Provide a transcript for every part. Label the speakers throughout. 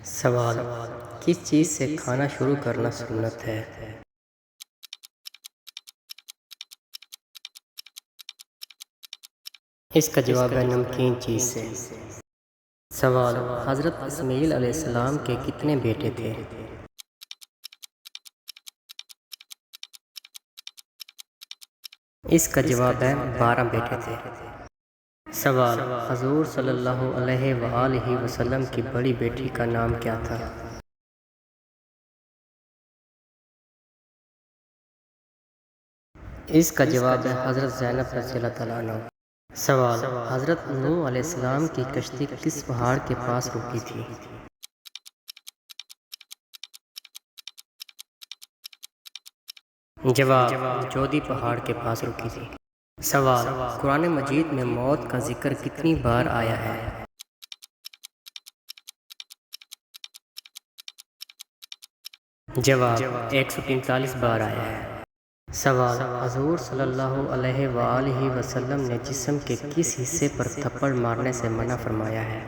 Speaker 1: سوال: کس چیز سے کھانا شروع کرنا سنت ہے؟ اس کا جواب ہے نمکین چیز سے۔ سوال: حضرت اسماعیل علیہ السلام کے کتنے بیٹے تھے؟ اس کا جواب ہے 12 بیٹے تھے۔ سوال: حضور صلی اللہ علیہ وآلہ وسلم کی بڑی بیٹی کا نام کیا تھا؟ اس کا جواب ہے حضرت زینب رضی اللہ تعالیٰ عنہ۔ سوال: حضرت نوح علیہ السلام کی کشتی کس پہاڑ کے پاس رکی تھی؟ جواب: جودی پہاڑ کے پاس رکی تھی۔ سوال: قرآن مجید میں موت کا ذکر کتنی بار آیا ہے؟ جواب: 143 بار آیا ہے۔ سوال: حضور صلی اللہ علیہ وآلہ وسلم نے جسم کے کس حصے پر تھپڑ مارنے سے منع فرمایا ہے؟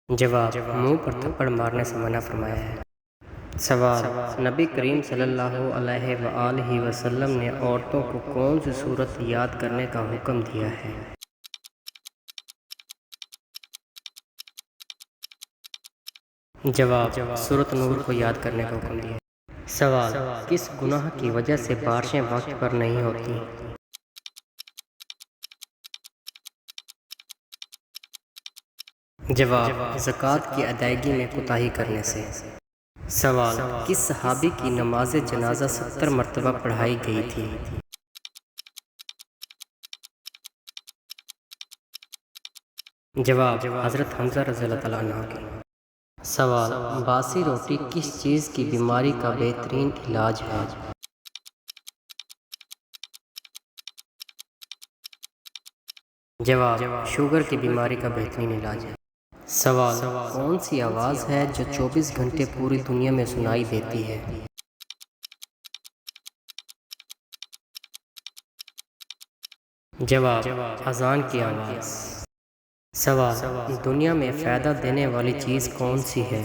Speaker 1: جواب: منہ پر تھپڑ مارنے سے منع فرمایا ہے۔ سوال: نبی کریم صلی اللہ علیہ وآلہ وسلم نے عورتوں کو کون سی سورت یاد کرنے کا حکم دیا ہے؟ جواب: سورۃ نور کو یاد کرنے کا حکم دیا۔ سوال: کس گناہ کی وجہ سے بارشیں وقت پر نہیں ہوتی؟ جواب: زکوٰۃ کی ادائیگی میں کوتاہی کرنے سے۔ سوال: کس صحابی کی نماز جنازہ 70 مرتبہ پڑھائی گئی تھی؟ جواب: حضرت حمزہ رضی اللہ تعالیٰ عنہ کی۔ سوال: باسی روٹی کس چیز کی بیماری کا بہترین علاج ہے؟ جواب: شوگر کی بیماری کا بہترین علاج ہے۔ سوال: کون سی آواز ہے جو 24 گھنٹے پوری دنیا میں سنائی دیتی ہے؟ جواب: اذان کی آواز۔ سوال: دنیا میں فائدہ دینے والی چیز کون سی ہے؟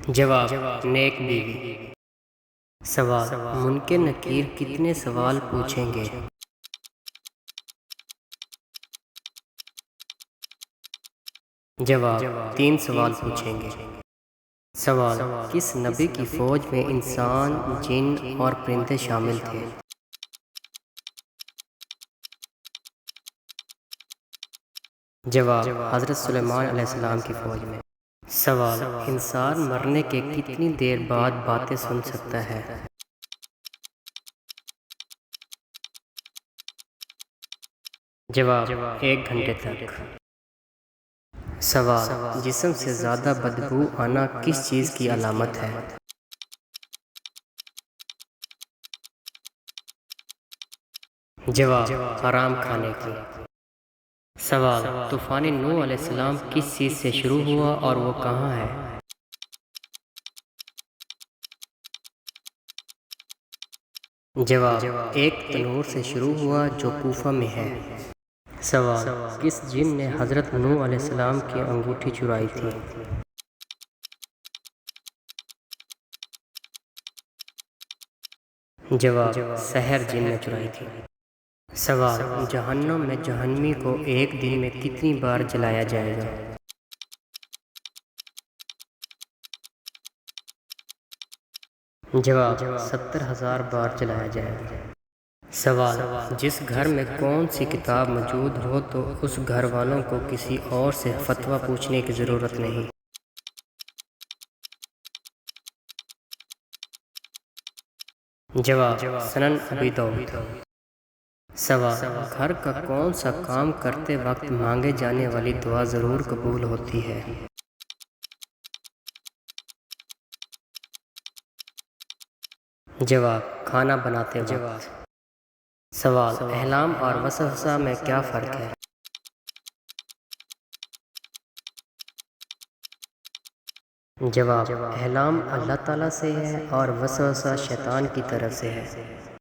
Speaker 1: جواب: نیک بیوی۔ سوال: منکر نکیر کتنے سوال پوچھیں گے؟ جواب: 3 سوال پوچھیں گے۔ سوال: کس نبی کی فوج میں انسان، جن اور پرندے شامل تھے؟ جواب: حضرت سلیمان علیہ السلام کی فوج میں۔ سوال: انسان مرنے کے کتنی دیر بعد باتیں سن سکتا ہے؟ جواب: 1 گھنٹے تک۔ سوال: جسم سے زیادہ بدبو آنا کس چیز کی علامت ہے؟ جواب: حرام کھانے کی۔ سوال: طوفان نوح علیہ السلام کس چیز سے شروع ہوا اور وہ کہاں ہے؟ جواب: ایک تنور سے شروع ہوا جو کوفہ میں ہے۔ سوال: کس جن نے حضرت نوح علیہ السلام کی انگوٹھی چرائی تھی؟ جواب: سحر جن نے چرائی تھی۔ سوال: جہنم میں جہنمی کو ایک دن میں کتنی بار جلایا جائے گا؟ جواب: 70,000 بار جلایا جائے گا۔ سوال: جس گھر میں کون سی کتاب موجود ہو تو اس گھر والوں کو کسی اور سے فتویٰ پوچھنے کی ضرورت نہیں؟ جواب: سنن ابی داؤد۔ سوال: گھر کا کون سا کام کرتے وقت مانگے جانے والی دعا ضرور قبول ہوتی ہے؟ جواب: کھانا بناتے وقت۔ سوال: احلام اور وسوسہ میں کیا فرق ہے؟ جواب: احلام اللہ تعالیٰ سے ہے اور وسوسہ شیطان کی طرف سے ہے۔